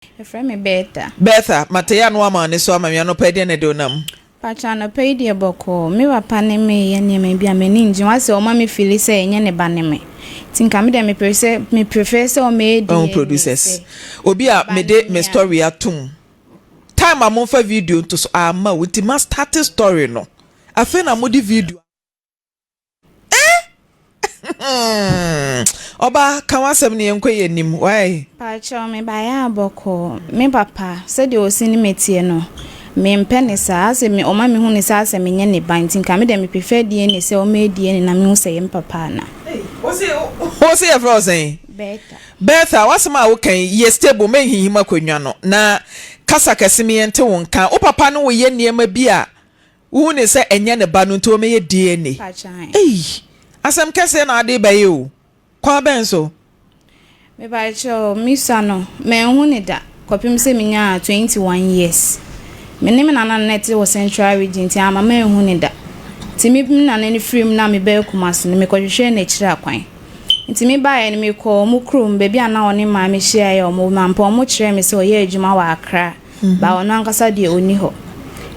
Efre me Beta. Betha, Mateya no ama ne so ama me no pede ne do nam. Pacha no pay de boko. Me papa ne me ye ne me bia me ninji. Wase o ma me feel say enye ne ba ne me. Tinka me de me prefer say o me di. Producers. Obi a me de me story atum. Time am for video to so ama with the start story no. Afa na mo di video. Oba kan wasem ne enko yenim why? Pacha me ba ya boko. Me papa say de o sini metie no. Me mpene saa se me oma me hu ne saa se me nye ne ban tinka me de me prefer die ne se o me die ne na me hu se yem papa na. What's your frozen? Betha wasema wo kan ye stable me hihima kwanwa no na kasa kaseme ente won kan o papa no wo ye niema bi a wo ne se enye ne ba no nto me ye DNA. Asem kese na ade baye o kwa ben so me ba cho misa no me hu ne da kopim se me nya 21 years me ne me na net wo central region ti ama me hu ne da ti me na ne free na me ba kumas ne me kohwehwe na kira kwan nti me ba ye ne me ko mu krom be bia na one ma me share ye o mo mampo mo kire me se o ye adwuma wa akra ba ono ankasa de oni ho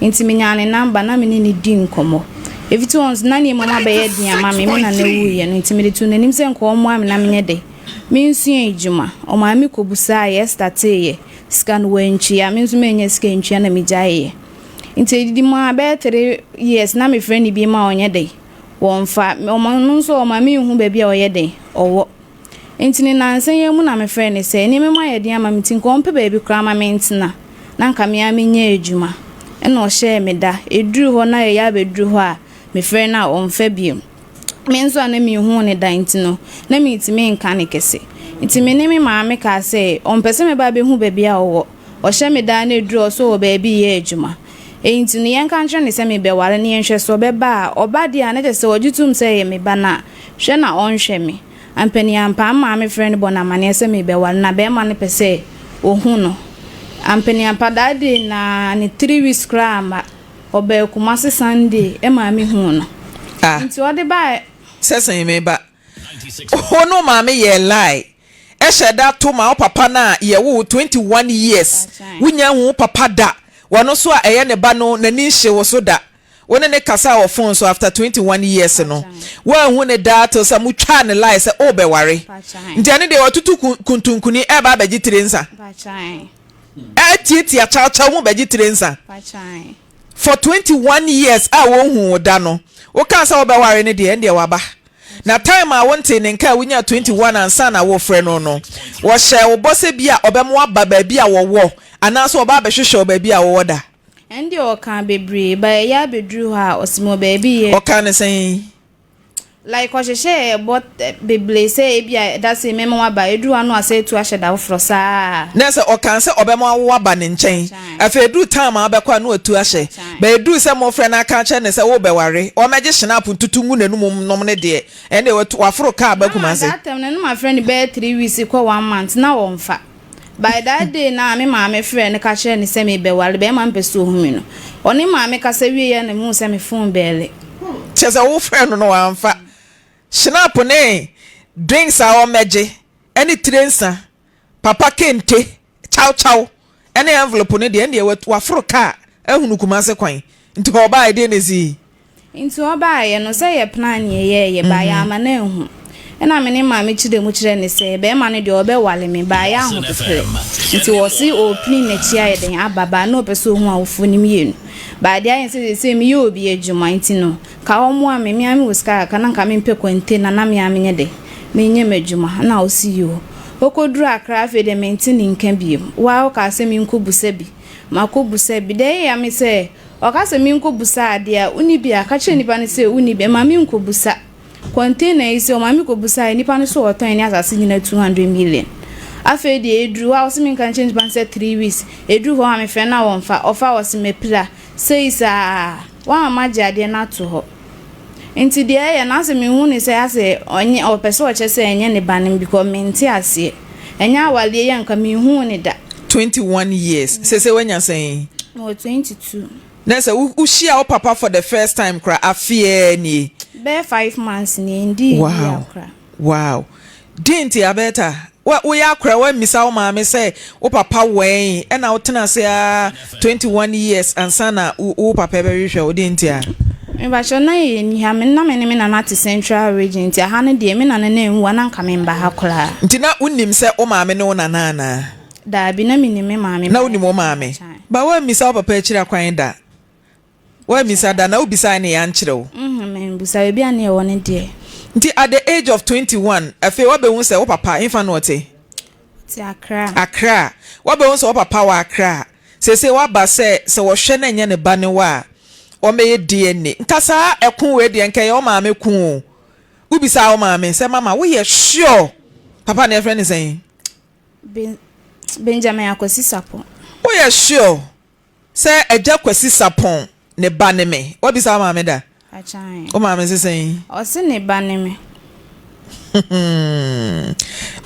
nti me nya ne number na me ni di nkomo if it wants nani mama be ye dia ma me na na wu ye no nti me de tu nanim se nko mo am na me nye de me nsu adwuma o ma me ko busa ye start ye scan wenchi ya me nsu me nya scan ntwa na me jaye nti di mo abe 3 years na me friend bi ma onye de wonfa o ma nso o ma me hu ba bia o ye de owo nti ni nansen ye mu na me friend se ni me ma ye dia ma me tin ko mpe ba bi kra ma me ntina na nka me ya me nya adwuma e na o share me da eduru ho na ye ya be duru ho a me friend na on fa bi me nso na me hu ne da ntino na me itime nka ne kese itime ne me maame ka se on pese me ba be hu ba bia owo o share me da na eduru so o ba bi ye adwuma enti ne yen kan ne se me be ware ne yen hwe so be ba oba dia na se ojutum se ye me ba na hwe na on hwe me ampani ampa ma me friend bona mane se me be ware na be ma ne pese ohu no ampani ampa dade na ne 3 weeks krama oba kumase Sunday e ma me hu no enti ode ba sesen me ba ono ma me ye lie e sheda to ma o papa na ye wo 21 years wunya hu papa da wano so a eye ne ba no nani hye wo so da wona ne kasa wo phone so after 21 years no wa hu ne da to sa mutwa ne lie se o be ware ndiane de watutu kuntunkuni e ba ba gitirensa tieti a cha mu ba gitirensa for 21 years a wo hu da no wo kan sa wo be ware ne de ende wa ba na time a wonte ne nka wunya 21 ansa na wo frɛ no no wo hye wo bose bia obemo aba ba bia wo anaso oba behwehwe oba bia wo da endi o kan bebre ba ya bedru ha osimo ba bi ye o kan sen like o hwehwe but beble say bia da say memo aba edru anu ase tu ahye da wofro saa na se o kan se obemo wo aba ne nchen afa edru time abekwa no atu ahye ba edru se mo frɛ na ka che ne se wo be ware o meje snap ntutu ngu nanum nom ne de ende wafro ka abakuma se that time na my friend be 3 weeks ko 1 month na wonfa by that day na me maame friend ka che ne se me be ware be ma mpeso humi no oni maame ka se wie ye ne mu se me phone bele chese wo friend no wamfa snap ne drinks a o meje any trensa papa kente chow any envelope ne de ende wafro ka ehunu kumase kwan nti oba ide ne zi nti oba ye no se ye plan ye ba ya ma na ehu ena me ne maame chide mu chire ne se be ma ne de obe wale me ba ya ho pepere nti wo si opening na chia ye den ababa na opeso hu awofo nim yenu ba dia yen se me ye obi adwuma nti no ka wo mu a me ame woska ka na nka me mpe kwente na me ame nye de me nye madwuma na o si yo okoduru akra fe de mentini nka biem wa o ka se me nkobusa bi makobusa bi de ya me se o ka se me nkobusa ade a uni bi aka che nipa ne se uni bi ma me nkobusa container isi o ma me kobusa nipa ne so oton ni asase nyina 200 million afa de edru wa o se me kan change ban se 3 weeks edru ho ame fe na wonfa ofa o se me pila sei sa wa ma jade na to ho enti de ya na se me hu ni se ase onye o pese o che se enye ne banim because menti ase enya awale ya nka me hu ni da 21 years se wanya sen no 22 na se u share o papa for the first time kra afie ni be 5 months ni ndi wow didn't ya better we akra wa misa wo maame say wo papa wen e na wo tena se 21 years ansana wo papa be hwehwe wo de ntia me ba cho na ye ni ha me na me na mate central region ntia ha ne de me na ne nwa na nka me mba ha kora ntina unnim se wo maame ne wo nana na da bi na me ni me maame na unnim wo maame ba wa misa wo papa akira kwan da wa misa da na obisa ne ya nkyere wo me busa bi ane wo ne de nti at the age of 21 afi wa be hu se wo papa infa no te ti Accra wa be hu se wo papa wa Accra se wa ba se wo hwe na nya ne ba ne wa o meye DNA nkasa ekun we de nka ye o maame kun ubisa o maame se mama we ye sure papa na friend say Benjamin akwasi sapon we ye sure se eja kwasi sapon ne ba ne me wa bisa o maame da achan o maame say o se ne ba ne me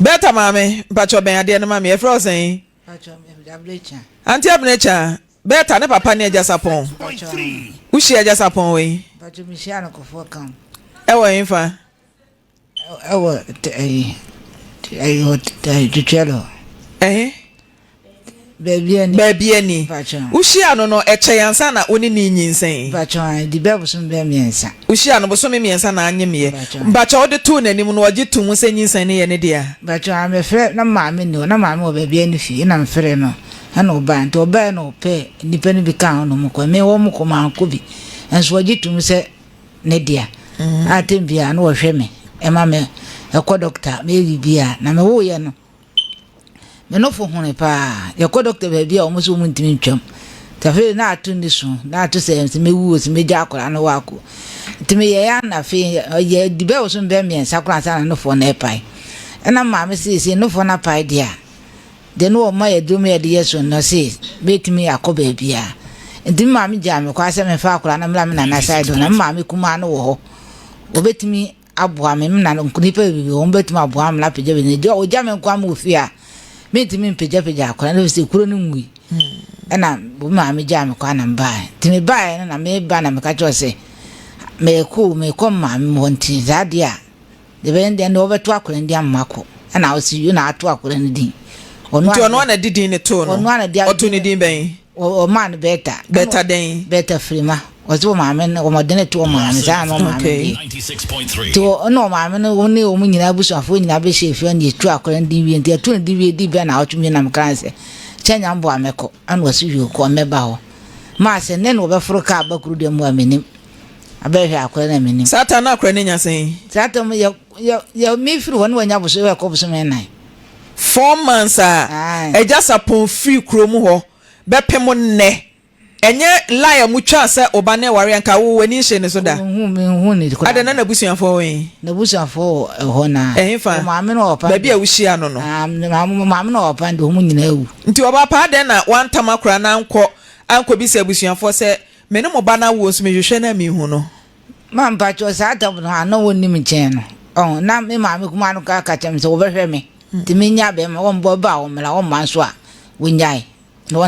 beta maame pacho ben ade ne maame e fro say pacho me ablecha anti abnecha beta ne papa ne eja sapon ushi eja sapon we pacho mi sia no kofo kan e wo infa e wo tuchelo baby ani ushi ano no eche yansa na oni ni nyinsen pacho di bebo so be miensa ushi ano bo so me miensa na anyemye pacho ode tu nanim no oje tu mu se nyinsen ne ye ne dia pacho am frɛ na maame ni na maame o baby ani fi na mfrɛ no ana oba nto oba na ope nipa ni bi kan no mo ko me wo mo ko man ko bi enso oje tu mu se ne dia atem bia na wo hwɛ me e ma me e ko doctor me bibia na me wo ye no me no fo hone pa ye ko doctor baby a o mo so mu ntimi ntwam tafe na atu ni so na atu se me wu se me ja akora na wako ntimi ye ya na fe ye dibe o so be me sakura sana no fo na pai na ma me se no fo na pai dia de no ma ye do me ye de yeso no se betimi akoba bia ntimi ma me ja me kwa se me fa akora na mla me na side na ma me kuma no wo ho obetimi aboa me na nkunipa bibi o betimi aboa me la peje be ne o ja me kwa mu fia metimi peja akora na se kuro no ngui na bo ma me ja me kwa na mba timi ba na me ba na me ka cho se me ko ma me monti zadia de be ndi no beto akora ndi amako na o si yu na ato akora ndi din ono na didi ne to no oto ne din ben o man beta den beta frima ozo ma me o modene to ma me za no ma me 96.3 to no ma me no ni o mu nyina busu afo nyina be shefi ndi tu akora ndi wi ndi tu ndi wi di be na otumi na me kan se chenya mbo ameko an wasi wi ko meba ho ma se ne no be furu ka bakuru de muamenim abehwe akora na menim satan akora ne nyasen satan ya mi furu won wanya busu we ko busu me nai 4 months eja sapon free kromu ho bepem ne enye lie mu twa se oba na ware nka wo wani hye ne so da hu ni ko ada na busuafo we na busuafo ho na maame no opa ba bia wuhia no no maame no opa ndo mu nyina ewu nti oba pa de na wantama kra na anko bi se busuafo se me ne mo ba na wo so me hwehwe na mi hu no ma mpa cho sa ta no ana woni mi chen no na me maame kuma no ka chem se wo behwe me ti me nya be ma wo mbo ba wo mela wo man so a wo nyai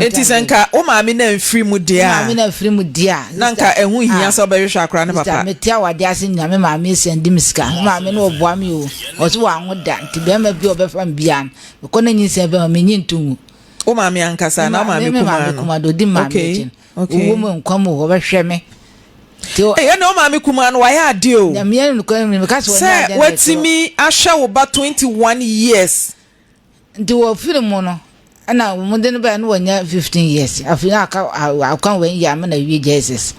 eti senka o maame na mfiri mu dia maame na mfiri mu dia nanka ehu hia so behwehwe akra ne papa me tia wade ase nya me maame sendi miska maame no oboa mi o so wa ngoda nti be ma bi obefa mbia ko na nyinse be ma nyi ntumu o maame ankasa na maame kuma do di maame chen wo mu nkwam wo behwe me ya na o maame kuma no wa ya ade o ya me no ko me ka so nya ade watimi ahwa wo ba 21 years nti wo firi mu no ana wo de no ba no wanya 15 years afina aka wen ya me na wi Jesus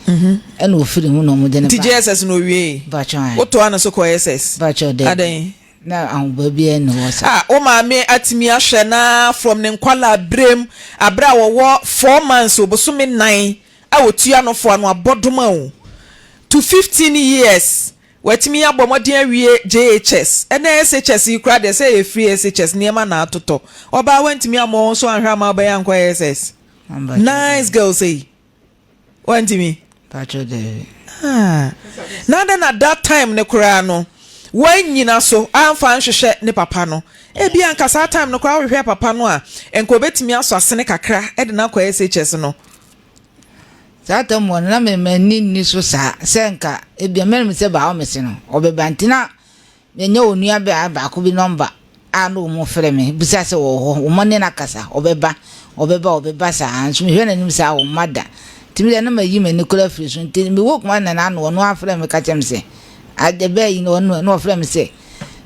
ana wo firi mu no mo de no ba ti Jesus no wi ba chan wo to ana so ko SS ba chan de adan na an ba bi en wo sa o maame atimi ahwe na from ne nkwala brem abra wo 4 months obosome 9 a wotua no fo ano abodoma o to 15 years watimi abomodin awie JHS ena SHS kura de say e free SHS niema na atoto oba wantimi amo so anhwa ma ba yankwa SS nice girl say wantimi pacho de na na that time ne kura no wanyina so amfa nhwehwe ne papa no e bia nkasa time no kura hwehwe papa no a enko betimi aso asene kakra e de na kwa SHS no sata mo na me ni so sa senka e bia me se ba o me se no obebantina me nya onua ba ko bi number anu mo frɛ me bisa se wo ho mo ne na kasa obeba sa anso me hwe na nim sa wo mada timi na ma yi me ne kura firi so nti me wo kuma na no no afrɛ me ka kyem se adebe yi no frɛ me se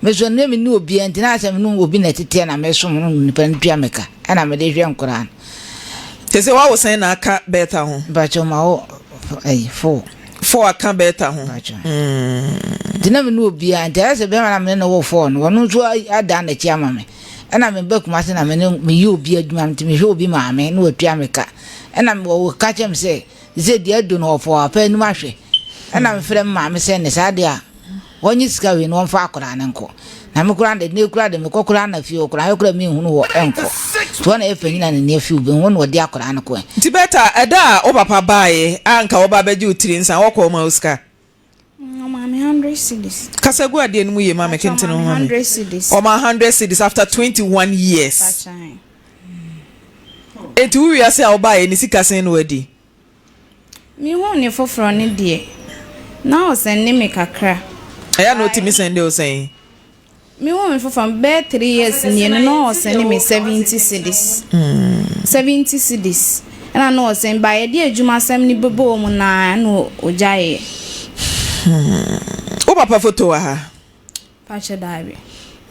me so ne me ni obi nti na asɛm no obi na tete na me so no nipa ntua meka ana me de hwe nkora tese wa wo sen na aka beta ho ba choma o ai 4 aka beta ho dina me no obi nti asɛ be na me no wo 4 no no so ada na chi ama me ana me be kuma se na me yi obi adwuma nti me hwe obi maame na watua meka ana me wo ka kyem se ze dia do no ofo apa ni mahwe ana me frɛ maame se ne sa dia wonyi sika we no mfa akora ne nko na me kura de ne kura de me kokura na fi okura akura me hunu wo enko to na efanyi na ne fi ube won wo de akora ne ko nti beta eda o papa baaye anka wo ba beji utiri nsa wo ko ma uska Maame 100 cedis. Kasagu ade no ye maame kente no 100 cedis. O ma 100 cedis after 21 years. Enti wi ase a wo baaye ni sika sen no adi. Mi ho ne foforo ne de. Na o sen ne me kakra. Aya no timi sende o sen. Mi ho me foforo be 3 years ni no o sen ne me 70 cedis. 70 cedis. Na no o sen baaye de adwuma sam ni bebo mu na no ojaye. O papa photo ha. Pacha dabi.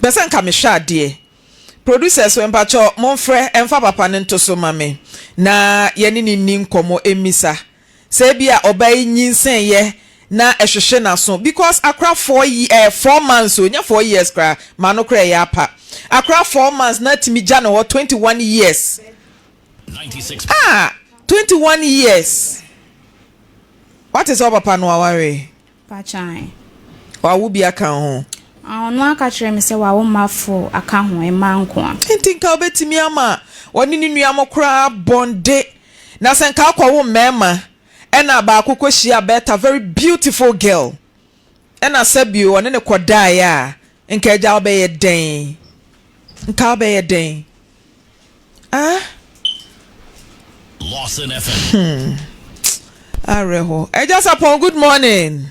Besa nka me hwa ade. Producers when pacho monfre emfa papa ne ntoso mame. Na ye ni nkomo emisa. Se bia obai nyinsen ye na ehwehwe na so because akra 4 months o nya 4 years kra ma no kra ya pa. Akra 4 months na timi ja no 21 years. 96. 21 years. What is all papa no aware? Pachai. Wa wo bia kan ho. No aka kire me se wa wo mafo aka ho e manko a. Ntinka obetimi ama woni ni nuamo kra bonde na senka akwa wo mema ena ba akoko hia beta very beautiful girl. Ena sabio woni ne koda ya nka eja obeye den. Nka obeye den. Lawson FM. Areho. Eja Sapon, good morning.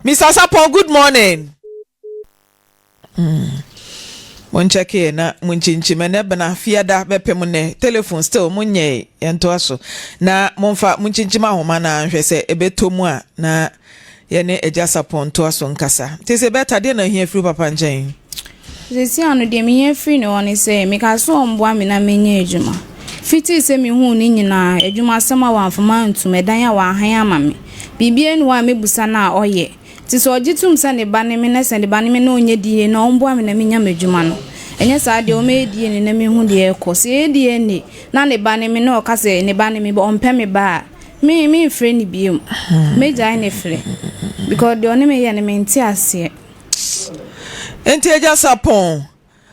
Mr. Sapon, good morning. Mon check here na munchinchi mene bana fiada bepe mune telephone still munye yento aso na monfa munchinchi ma homa na hwe se ebeto mu a na ye ne Eja Sapon to aso nkasa te se beta de na hia free papa nchen Sisi anu de me hia free no one se me ka so omboa me na menye adwuma fiti se me hu ni nyina adwuma sama wa mfama ntumedan ya wa han ama me bibie ni wa mebusa na oye ti so ogitum se ne ba ne me na se ne ba ne me na onye die na omboa me na menya madwuma no enye sa de o me die ne na me hu de ekọ se die ni na ne ba ne me na o ka se ne ba ne me bo ompe me ba me frɛ ni biem me jai ne frɛ because de oni me ye ne me nti ase enti Eja Sapon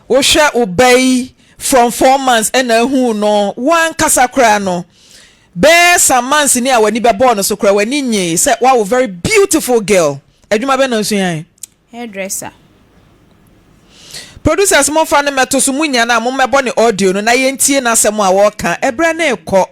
wo hwɛ obey from 4 months and hu no one kasakra no be some months ni a wani be born so kra wani nye say wow very beautiful girl adwuma be na nsuyan hairdresser producers mo fa ne meto so munya na mo mebo ne audio no na yentie na asem a wo ka ebra na ekọ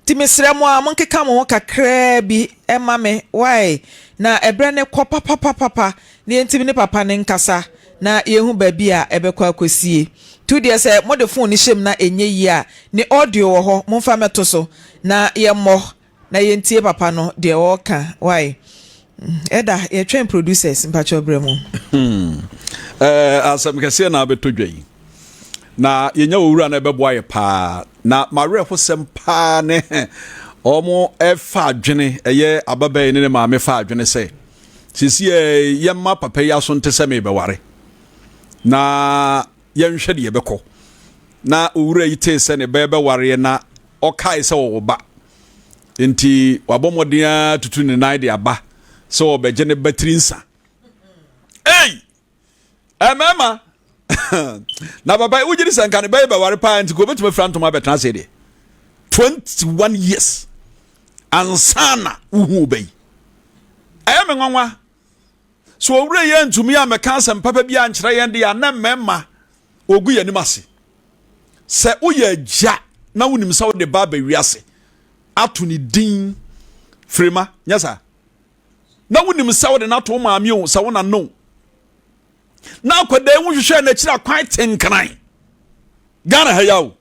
ti mesrɛ mo a mo nkeka mo kakra bi ema me why na ebra ne kọ papa ne yentimi ne papa ne nkasa na yehu ba bi a ebekọ akosie tu de say mo de phone ni shem na enye yi a ne audio wo ho mo fa meto so na ye mo na yentie papa no de wo ka why eda ye train producers mpacho bremu asam kase na beto dwai na yenya owura na beboa ye pa na mare ho sem pa ne omo efa adwene eye ababaye ne maame fa adwene se sisi ye ma papa ya so ntese me beware na yenhwe de yebekọ na owura yite se ne beware na okai se wo ba enti wabomodia tutu ne nai de aba so obeje ne batrinsa mama na baba ujiri sanka ne beware pa enti go betuma franto ma betra se de 21 years ansana uhu bei me nwanwa so owura ye ntumi ya meka sem papa bia nkyere ye de ya na mema ogu ye nimase se uye ja na wonim sa wo de baba wiase ato ni din frema nyasa na wonim sa wo de na to maame o sa wo na no na kwada hu hwehwe na kira kwan tenkran Ghana ha yawo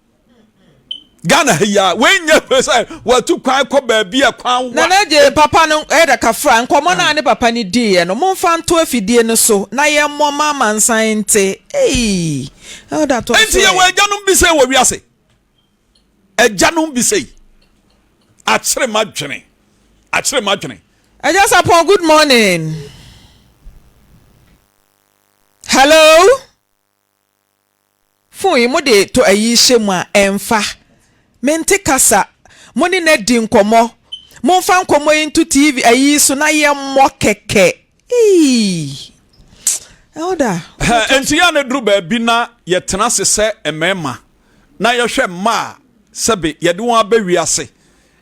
Ghana ya wenye pesa watu kwan ko ba bia kwan na je papa no da kafra nkomo na ne papa ni die no momfa nto afidie no so na ye mo mama nsan nte da to enti ye wajanum bi se wo wiase ajanum bi se akyere madwene Aja Sapon, good morning. Hello. Fun mo de to ayi hyemu a emfa. Mente kasa. Mo ni na di nkomo. Mo fa nkomo into TV ayi so na ye mo keke. Elda. Enti ya na dru ba bi na ye tena sese emema. Na ye hwe ma sebe ye de won abawiase.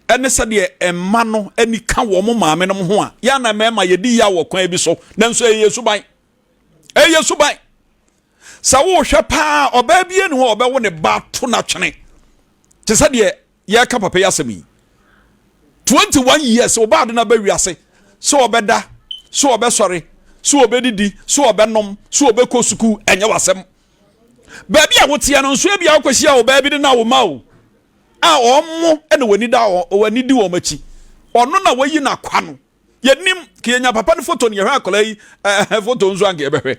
Ene se de emma no ani ka wo mo maame no ho a ya na mema ye di ya wo kwan bi so nanso eyesuban sa wo hwe pa oba bi enu ho oba wo ne ba to na twene te se de ye ka papa ya semi 21 years oba de na ba wiase so obeda so obesori so obedidi so obenom so obekosuku enye wasem ba bi a wo tia no nso e bi a kwahia oba bi de na wo ma o a omo ene wani di wo machi ono na wayi na kwa no yenim kiyenya papa no photo ne hwe akola yi photo nzo ange ebehwe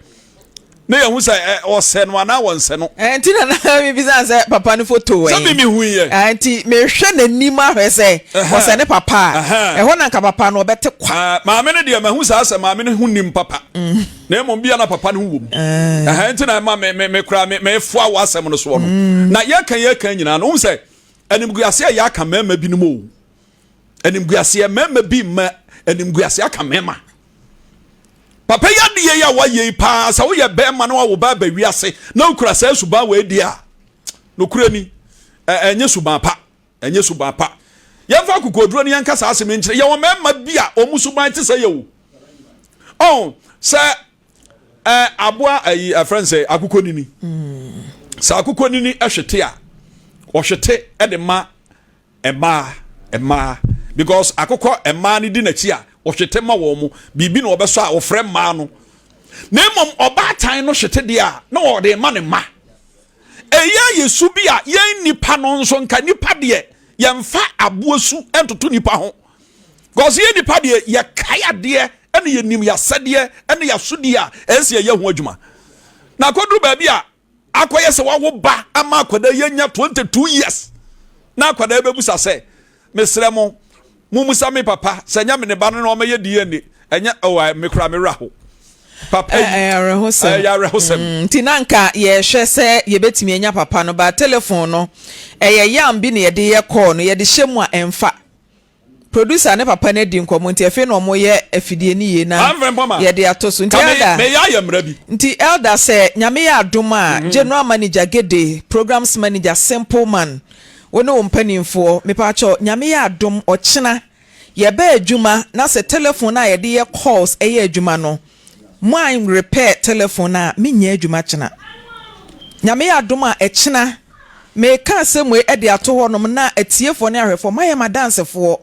ne yehu say ose no ana wonse no enti na mi bisa say papa no photo so mi hu ye enti me hwe na nim ahwe say ose ne papa ho na nka papa no obete kwa maame ne de mahu sa ase maame ne hu nim papa na emo bia na papa no hu wom enti na ma me kra me fo awa asem no so no na ye kan nyina no say animguase ya aka mema bi no mo animguase mema bi ma animguase aka mema papa ya de ya wa ye pa sa wo ye be ma no wo ba ba wiase na ukura sa suba we di a no kura ni enye suba pa ya fa kokoduro ni yanka sa asem nkire ya wo mema bi a omusuban te sa ye wo sa aboa ayi a friend say akukonini sa akukonini ehwete a ohwete ede ma ema because akokọ ema ni di na chi a ohwete ma wo mu bibi na obeso a ofre ma no na emom obatan no hwete de a na wo de ma ne ma eya yesu bi a yen nipa no nso nka nipa de yemfa aboasu entoto nipa ho because yen nipa de ye kaya de ene ye nim ya sede ene ya sodi a ense ye ho adwuma na koduru ba bi a akoye se wawo ba ama akwada yenya 22 years na akwada bebusa se mesre mo mumusa me papa se nya me ne ba no me ye die enya o me kura me raho papa ya rehosem tinanka ye hwe se ye betimi enya papa no ba telephone no yam bi ne ye de ye call no ye de hyemu a emfa producer ne papa ne di nkomo nti efe no mo ye afidie ni ye na ye de atoso nti elder me ya mra bi nti elder se nyame ya adoma general manager Gede programs manager Simple Man woni wo mpanimfo me pa cho nyame ya adom ochina ye ba adwuma na se telephone na ye de ye calls eye adwuma no mine repair telephone na menya adwuma china nyame ya adom a echina me ka semwe e de ato honom na atiefo ne ahwefo maye madansefo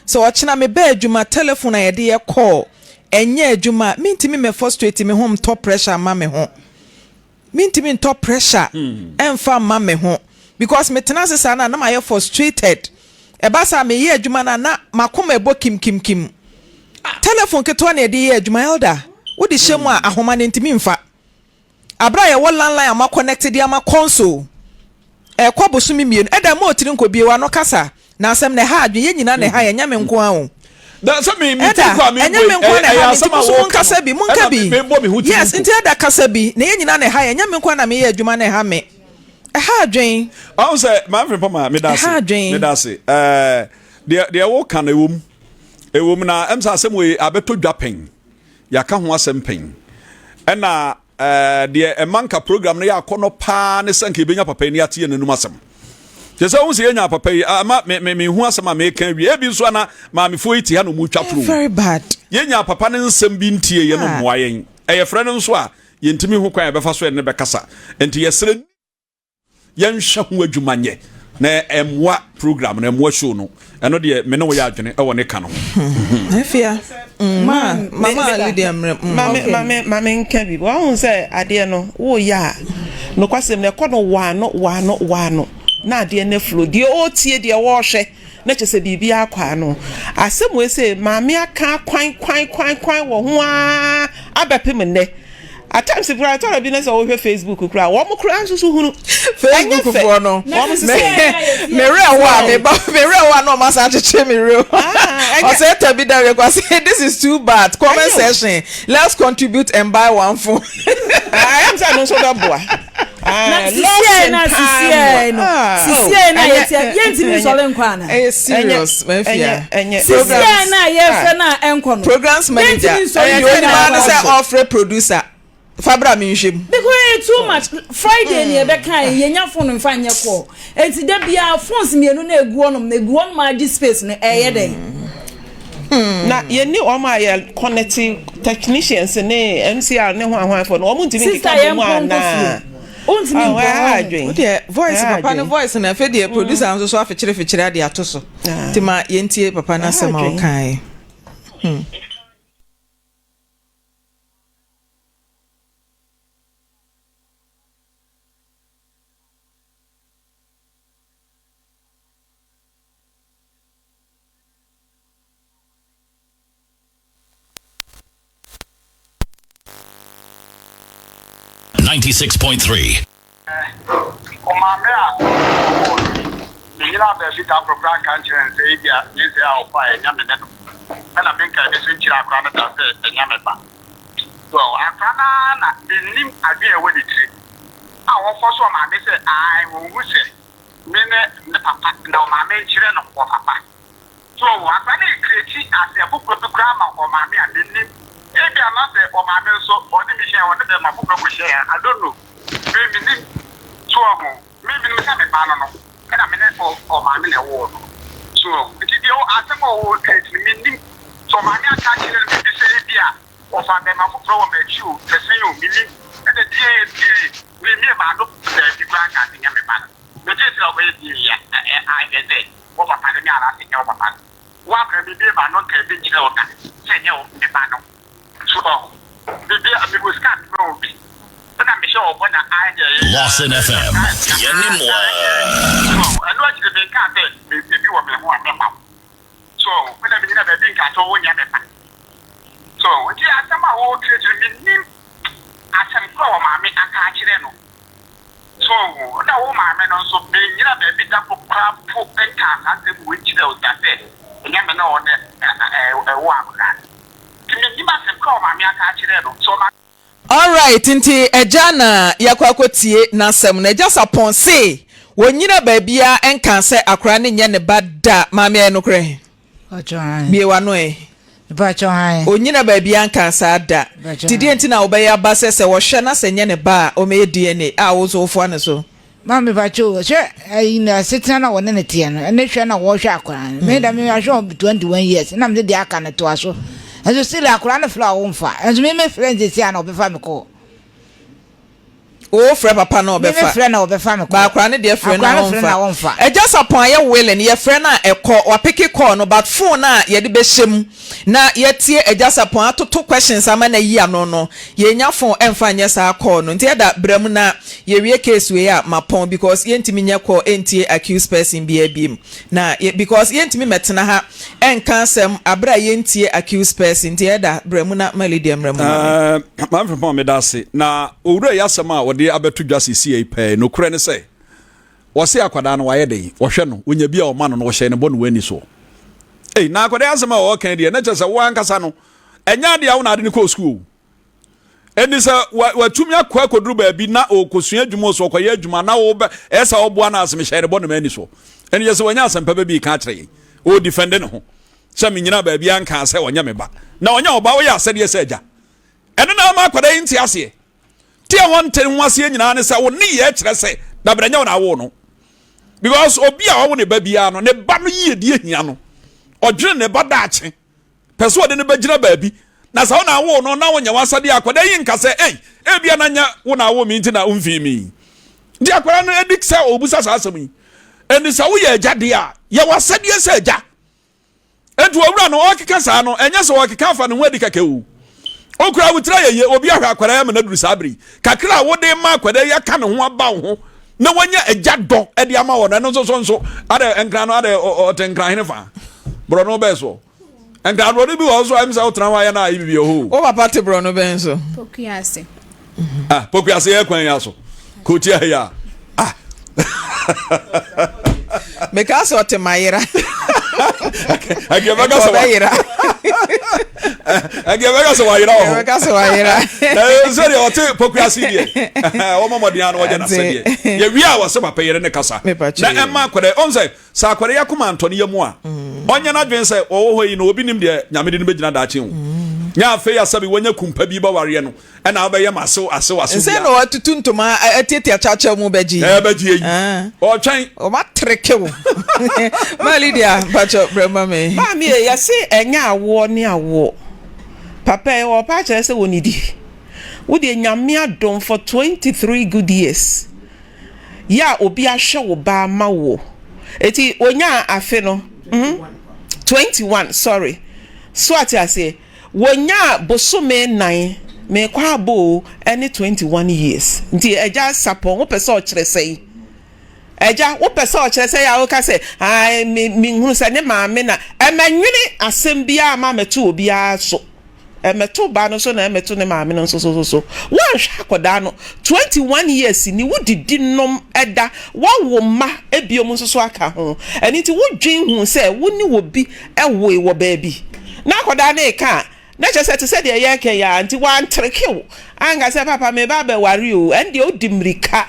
so ochina me ba adwuma telephone na ye de ye call enye adwuma mintimi me frustrate me home top pressure ma me ho mintimi top pressure emfa ma me ho because me tenase sa na ma ye frustrated e ba sa me ye adwuma na makoma ebo kim telephone keto na ye de ye adwuma elder wo de hyemu a ahoma ne ntimi mfa abra ye wo landline ama connected ya ma console kwa bosumi mienu eda ma otiri nkobie wa no kasa na asem ne ha adwe ye nyina ne ha ye nyame nko awo da so me tikwa me kasa bi munka bi yes nti eda kasa bi na ye nyina ne ha ye nyame nko na me ye adwuma ne ha me ha adwen I say Maame Frimpomaa me dase de wo kan ewom na emsa asem we abeto dwapen yaka ho asem pen ena de emanka program na ya akono pa ne sanka ebenya papa ni ate nenum asem jese wo se yenya papa yi ama me hu asem ma kan wi ebi nso na maame fo iti ha no mu twatro very bad yenya papa ne nsem bi ntie ye no moayen eye frɛ no nso a yentimi hu kwan ebefa so ne bekasa enti yesere yenhwe ho adwuma nye na emwa program na emwa show no eno de me no ya adwene e wo ne ka no afia mama Lydia mama nka bi wo hu say ade no wo ya no kwasem na ko no wano na ade na flow de o tie de wo hwe na chese bibi akwa no asem we say mama aka kwan wo ho a abepem ne at times if I told business over Facebook cry one more cry so hunu Facebook for no me real no masa cheche me real I say to be there because this is too bad comment section let's contribute and buy one phone I am saying so that boy serious programs manager offer producer Fabra minshim because too much Friday near Becca yenya phone and find your call and there be our phones me no na egu my space no day na ye ni o ma ye connecting technicians ne MCR ne ho for no omo ntimi kika mo ana voice papa no voice na fe de producer so afechire ade atoso tima yentie papa na sema o kai 96.3. Nina be sita program kan chen se dia ni se a opa e nya me ne na me nka de se chira akra na ta se e nya me ba so akra na nim ade e woni tri a wo fo so ma me se ai wo hu se me ne papa na o ma me chire no ko papa so wa fa ni create as a book program o ma me ade nim e bi ama se o ma me so o ni mi share o ne be ma book ko share I don't know me nim so mo me me se me ba no and I mean for my award. So it is your asemo meaning so my catch the say of a member from a shoe, the same meaning and the DA we never look the grand casting every man. The just away I get it. What a pandemic asking your papa. What can be my non cabin children? Say no, the panel. So the was cut no. Lawson FM. Yenimwa. I know it's the cat. If you want me, so when I begin to think, I told you, so what you ask about all children, I can call Mammy and catch them. So now, my men also being a bit of crab for and cat, which those that say, and never know a walk. You must call Mammy and catch them. So all right nti ejana yakwakotie na sem na eja sapon se wonyina baabia enka se akora ne nye ne bada maame enokre bie wano onyina baabia enka sa da tidie nti na obeya ba se wo hwe na se nye ne ba o me DNA a wo so fo ane so maame bacho hwe na setina na wone ne tie no ene hwe na wo hwe akora me da me hwe 21 years na me de aka ne to aso As still a crown flower won't fire. As me, my friends, is here, no, before me call. Oh, friend, papa, no, be friend of the family. But crown, dear friend, I won't fire. I just upon your will and your friend, a call or pick a corner, but for now, ye the beshim. Now, yet here, I just upon two questions. I'm a year, no. Ye nya phone and find yes, I call. No, tell that Bremuna, ye real case we are my pon because ye intimate call NT accused person be a beam. Now, because ye intimate metanaha and cancel abra ye NT accused person, dear that Bremuna, Melody, Maame Frimpomaa me dase na owura yasema wode abeto dwase sie pe no kure ne se wose akwada no waye den wo hwe no onya bia o ma no no hye ne bo no wani so na akwada yasema wo kan de na chese wo ankasa no enya de a wo na ade ne ko school eni se watumi akwa koduru ba bi na okosua adwuma so okoye adwuma na wo esa wo boa na asem hye ne bo no mani so eni yese wonya asempa ba bi ka kire o defend ne ho se menyina ba bi anka se wonya me ba na wonya oba wo ya asede ese aja eno na ma akwada yin ase tie won ten wase nyina ne se wo ne ye kire se da branya na wo no because obi a wo ne ba bia no ne ba no yie die hia no odwene ne ba da ache pese wo de ne ba gira ba bi na sa wo na wo no na wo nya wasade akwada yin ka se bia na nya wo na wo mi nti na umfi mi di akwada no edik se obusa sa asemi eni sa wo ye agya de a ye wasade se agya edu owura no okeka sa no enye so okeka fa ne ho adi kaka wu okura wutra ye obi ahwa akwara ya me na duru sabri kakra wo de ma akwara ya ka ne ho aba wo ho na wanya agya do e de ama wo no so ade enkra no ade otenkra hene fa bro no be so enkra no bi wo so am sa utra wa ya na ibi bi ho o papa te bro no be so Pokuase. Pokuase ya kwan ya so ko ti ya Meka so te mayira. Ageba so wayira. Ageba so wayira. Ageba so wayira. Na so de ote Pokuase die. O momodian no je na se die. Ye wi a wo se papa yere ne kasa. Na emma kwere on say sa kwere yakoma antoni yemu a. Onye na dwen say wo ho yi no obi nim de nyamede no begina da ache hu. Nya fe ya sabi wonya kumpa bi ba ware no e na obeye maso nse no atutu ntoma atete achacha mu beji beji yi o twen o ma trekewo ma Lydia bacho brema me ma me ya se enya awo ne awo papa e wo pa chere se wonidi wo de nyame adom for 23 good years ya obi ahwe wo ba ma wo eti onya afe no 21 sorry so ati ase wonya bosome nan me kwa abo any 21 years nti eja sapon wo pese o kire sei eja wo pese o kire sei ya wo ka se ai mi hunu se ne maame na emanwene asem bia ma metu obi aso emeto ba no so na emeto ne maame no so wo hwa koda no 21 years ni wo didi nom eda wo ma ebiom so aka ho eni ti wo dwen hu se wo ni wo bi ewo wo ba bi na koda na ka na just said the yake ya anti wan trekew anga se papa me ba be wari o ende odimrika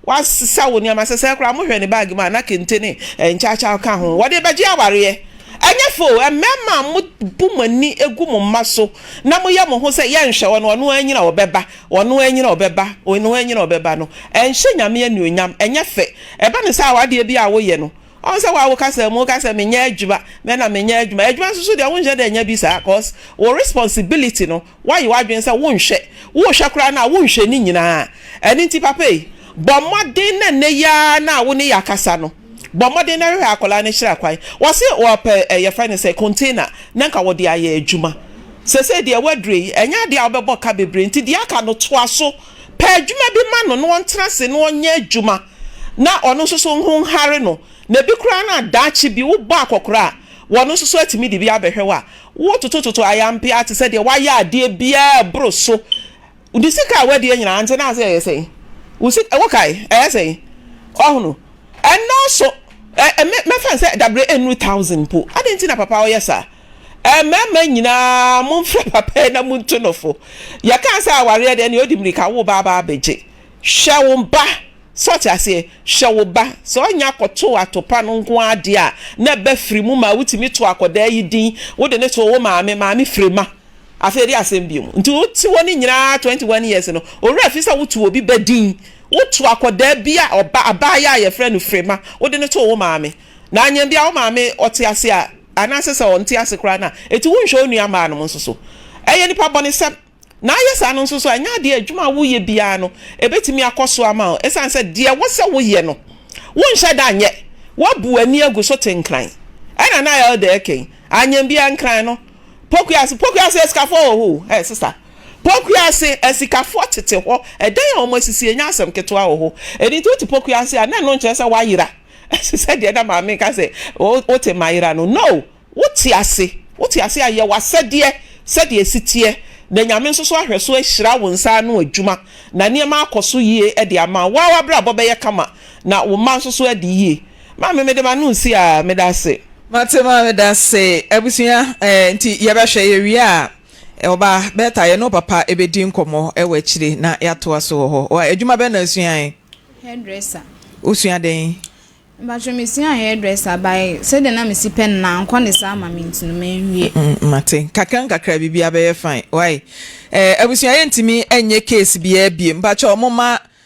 wasisa woni amasese kra mo hwe ne bag ma na kentene enchacha ka ho wode beje aware enye fo emema mo bumani egu mo maso na mo ya mo ho se ye nhwe wono anyina obeba wono anyina obeba wono anyina obeba no enhye nyame anuonyam enye fe eba ne sa wade bi a wo ye no on say wa kasa mo kasa menya adwuma me na menya adwuma so de wonje de nya bi sa cause o responsibility no why you adwen say wo hwe kra na wo nhwe ni nyina eni ti papa yi bomode na ne ya na wo ne yakasa no bomode na hwe akola ne hira kwai wo se wo pe your friend say container na nka wo de aye adwuma se de wadre enya de obebo ka bebre nti de aka no to aso pe adwuma bi ma no no ntrase no nya adwuma na ono so ho hare no na bi kura na dachi bi wo ba akokora wono so atimi de bi abehwe wa wo totototo ayampe ate se de waya ade bia bro so udi sika wade nyina ante na se say usi wokai say ohunu eno so me fan say double 1000 po adenti na papa oyesa mama nyina mo mfra papa na mo ntonofo ya kan say aware de na odimrika wo ba beje hwe wo mba such as say shawoba so nya koto atopa no nko ade a na ba firi mu ma wutimi to akoda yi din wo de ne to wo maame firima aferi asembiem nti wuti woni nyina 21 years no owura afisa wutu obi badin wutu akoda bia oba abaya ye frɛ no firima wo de ne to wo maame na anya bia wo maame ote ase a anase se onte ase kra na eti wunhwe onua ma no nso so eye nipa bone sɛ na yesa no nso so anya de adwuma wo ye bia no ebetimi akoso ama o esan se de wo se wo ye no wonhye da anye wo bu ani agu so tenkran ana na ya de eken anya bia nkran no pokuase eskafo ho sister pokuase esikafo tete ho edan ya omo sisi enya asem keto ho eni to pokuase ana no nche se wa yira se de na ma me ka se o te mayira no wote ase aye wasede sede sitie na nyame nso so ahwe so ahira wo nsa no adwuma na niema akoso yie e de ama wa bra bobeye kama na wo ma nso so e de yie ma me de ma no si a me da se matema me da se abusia nti ye behwe ye wi a oba beta ye no papa ebedi nkomo e wa kire na ya to aso ho o adwuma be na asuan hairdresser usua den Mbacho misia hairdresser by said na misi pen na nkwa ne sa ma mintinu menwie mate kakra bibia be fine why abusua ye ntimi enye case bia bie mbacho moma